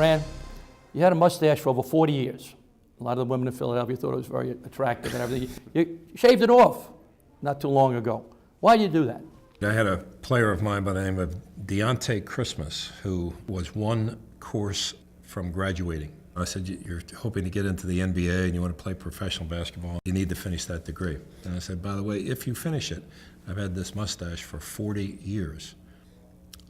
Fran, you had a mustache for over 40 years. A lot of the women in Philadelphia thought it was very attractive and everything. You shaved it off not too long ago. Why did you do that? I had a player of mine by the name of Deontay Christmas, who was one course from graduating. I said, you're hoping to get into the NBA and you want to play professional basketball, you need to finish that degree. And I said, by the way, if you finish it, I've had this mustache for 40 years,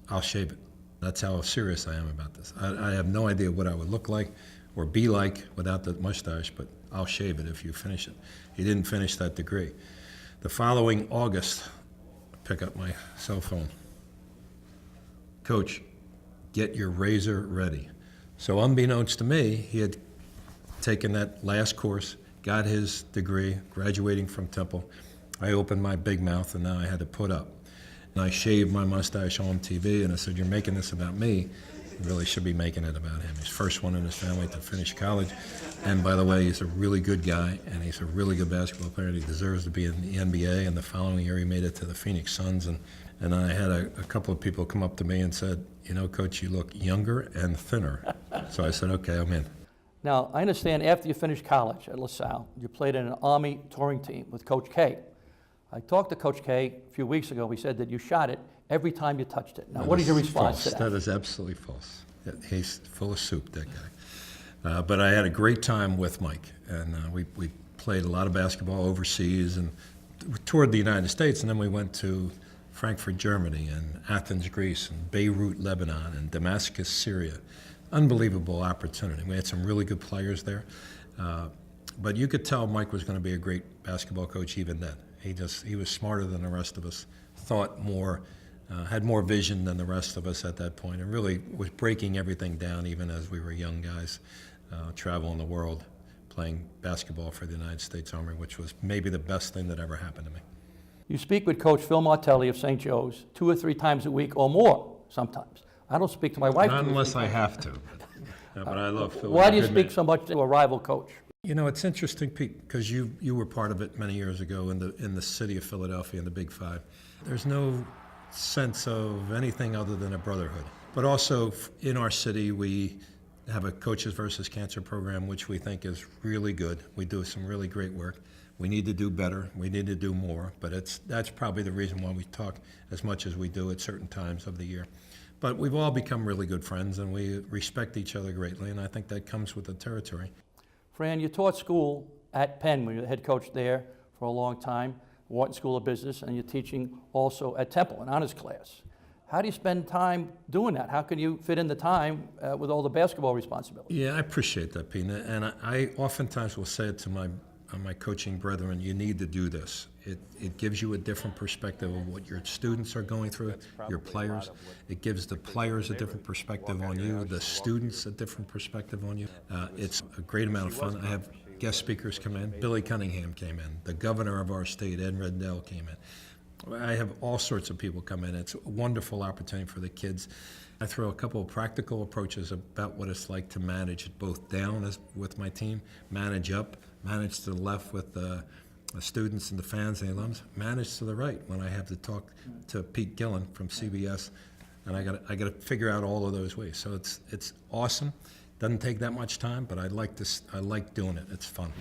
I'll shave it. That's how serious I am about this. I have no idea what I would look like or be like without the mustache, but I'll shave it if you finish it. He didn't finish that degree. The following August, I pick up my cell phone. Coach, get your razor ready. So unbeknownst to me, he had taken that last course, got his degree, graduating from Temple. I opened my big mouth and now I had to put up. And I shaved my mustache on TV and I said, you're making this about me. You really should be making it about him. He's the first one in his family to finish college. And by the way, he's a really good guy and he's a really good basketball player and he deserves to be in the NBA. And the following year he made it to the Phoenix Suns. And I had a couple of people come up to me and said, you know, Coach, you look younger and thinner. So I said, okay, I'm in. Now, I understand after you finished college at LaSalle, you played in an Army touring team with Coach K. I talked to Coach K a few weeks ago. He said that you shot it every time you touched it. Now, what is your response to that? That is absolutely false. He's full of soup, that guy. But I had a great time with Mike, and we played a lot of basketball overseas and toured the United States, and then we went to Frankfurt, Germany, and Athens, Greece, and Beirut, Lebanon, and Damascus, Syria. Unbelievable opportunity. We had some really good players there. But you could tell Mike was going to be a great basketball coach even then. He was smarter than the rest of us, thought more, had more vision than the rest of us at that point, and really was breaking everything down even as we were young guys, traveling the world, playing basketball for the United States Army, which was maybe the best thing that ever happened to me. You speak with Coach Phil Martelli of St. Joe's 2 or 3 times a week or more sometimes. I don't speak to my wife. Not unless I have to. But I love Phil. Why do you speak so much to a rival coach? You know, it's interesting, Pete, because you were part of it many years ago in the city of Philadelphia in the Big Five. There's no sense of anything other than a brotherhood. But also in our city, we have a Coaches versus Cancer program, which we think is really good. We do some really great work. We need to do better. We need to do more. But that's probably the reason why we talk as much as we do at certain times of the year. But we've all become really good friends, and we respect each other greatly, and I think that comes with the territory. Fran, you taught school at Penn when you were the head coach there for a long time, Wharton School of Business, and you're teaching also at Temple, an honors class. How do you spend time doing that? How can you fit in the time with all the basketball responsibilities? Yeah, I appreciate that, Pete, and I oftentimes will say it to my coaching brethren, you need to do this. It gives you a different perspective of what your students are going through, your players. It gives the players a different perspective on you, the students a different perspective on you. It's a great amount of fun. I have guest speakers come in. Billy Cunningham came in. The governor of our state, Ed Rendell, came in. I have all sorts of people come in. It's a wonderful opportunity for the kids. I throw a couple of practical approaches about what it's like to manage both down with my team, manage up, manage to the left with the students and the fans and the alums, manage to the right when I have to talk to Pete Gillen from CBS, and I got to figure out all of those ways. So it's awesome. Doesn't take that much time, but I like doing it. It's fun.